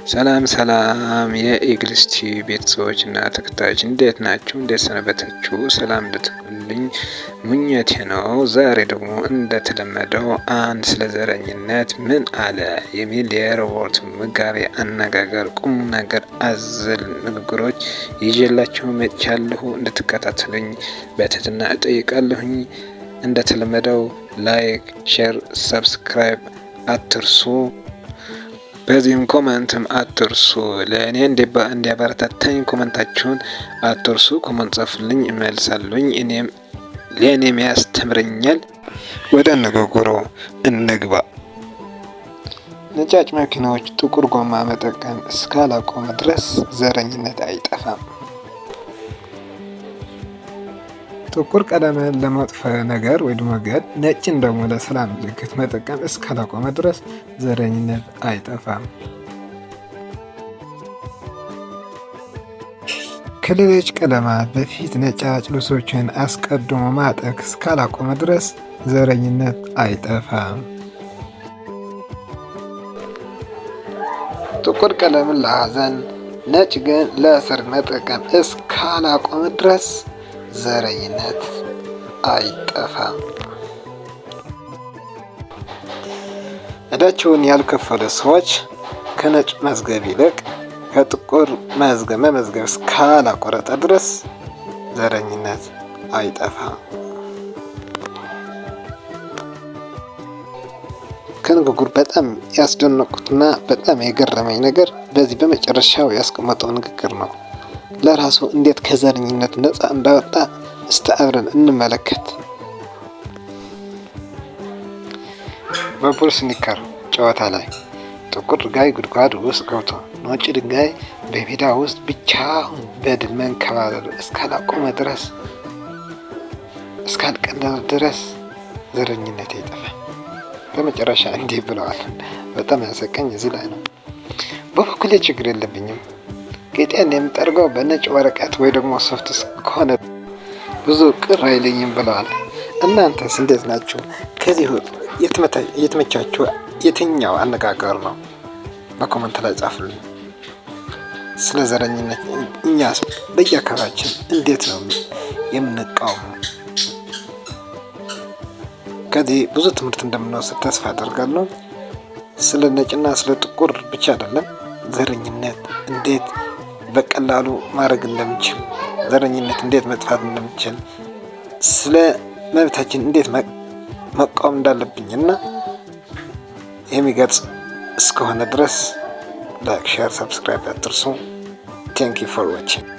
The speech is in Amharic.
ሰላም ሰላም የኢግልስቲ ቤተሰቦች እና ተከታዮች እንዴት ናችሁ? እንዴት ሰነበታችሁ? ሰላም እንድትሆኑልኝ ምኞቴ ነው። ዛሬ ደግሞ እንደተለመደው አንድ ስለ ዘረኝነት ምን አለ የሚል የሮቦት ምጋቤ አነጋገር ቁም ነገር አዘል ንግግሮች ይዤላችሁ መጥቻለሁ። እንድትከታተሉኝ በትህትና እጠይቃለሁኝ። እንደተለመደው ላይክ፣ ሼር፣ ሰብስክራይብ አትርሱ። በዚህም ኮመንትም አትርሱ። ለእኔ እንዲያበረታታኝ ኮመንታችሁን አትርሱ። ኮመንት ጻፉልኝ፣ እመልሳለሁኝ። ለእኔም ያስተምረኛል። ወደ ንግግሩ እንግባ። ነጫጭ መኪናዎች ጥቁር ጎማ መጠቀም እስካላቆመ ድረስ ዘረኝነት አይጠፋም። ጥቁር ቀለምን ለመጥፎ ነገር ወይ መገድ፣ ነጭን ደግሞ ለሰላም ምልክት መጠቀም እስካላቆመ ድረስ ዘረኝነት አይጠፋም። ከሌሎች ቀለማት በፊት ነጫጭ ልብሶችን አስቀድሞ ማጠቅ እስካላቆመ ድረስ ዘረኝነት አይጠፋም። ጥቁር ቀለምን ለሐዘን፣ ነጭ ግን ለሰርግ መጠቀም እስካላቆመ ድረስ ዘረኝነት አይጠፋም። ዕዳቸውን ያልከፈሉ ሰዎች ከነጭ መዝገብ ይልቅ ከጥቁር መዝገብ መመዝገብ እስካላቆረጠ ድረስ ዘረኝነት አይጠፋም። ከንግግሩ በጣም ያስደነቁትና በጣም የገረመኝ ነገር በዚህ በመጨረሻው ያስቀመጠው ንግግር ነው። ለራሱ እንዴት ከዘረኝነት ነፃ እንዳወጣ እስቲ አብረን እንመለከት። በፑል ስኒከር ጨዋታ ላይ ጥቁር ድንጋይ ጉድጓድ ውስጥ ገብቶ ነጭ ድንጋይ በሜዳ ውስጥ ብቻውን በድል መንከባለል እስካላቆመ ድረስ እስካልቀለለ ድረስ ዘረኝነት ይጠፋል። በመጨረሻ እንዲህ ብለዋል። በጣም ያሰቀኝ እዚህ ላይ ነው። በበኩሌ ችግር የለብኝም፣ ጌጤን የምጠርገው በነጭ ወረቀት ወይ ደግሞ ሶፍት ከሆነ ብዙ ቅር አይለኝም ብለዋል። እናንተስ እንዴት ናችሁ? ከዚህ የተመቻችሁ የትኛው አነጋገር ነው? በኮመንት ላይ ጻፉልኝ። ስለ ዘረኝነት እኛስ በየአካባቢያችን እንዴት ነው የምንቃወመው? ከዚህ ብዙ ትምህርት እንደምንወስድ ተስፋ አደርጋለሁ። ስለ ነጭና ስለ ጥቁር ብቻ አይደለም፣ ዘረኝነት እንዴት በቀላሉ ማድረግ እንደምችል፣ ዘረኝነት እንዴት መጥፋት እንደምችል፣ ስለ መብታችን እንዴት መቃወም እንዳለብኝ እና የሚገልጽ እስከሆነ ድረስ ላይክ፣ ሼር፣ ሰብስክራይብ አትርሱ። ቴንክ ዩ ፎር ዋቺንግ።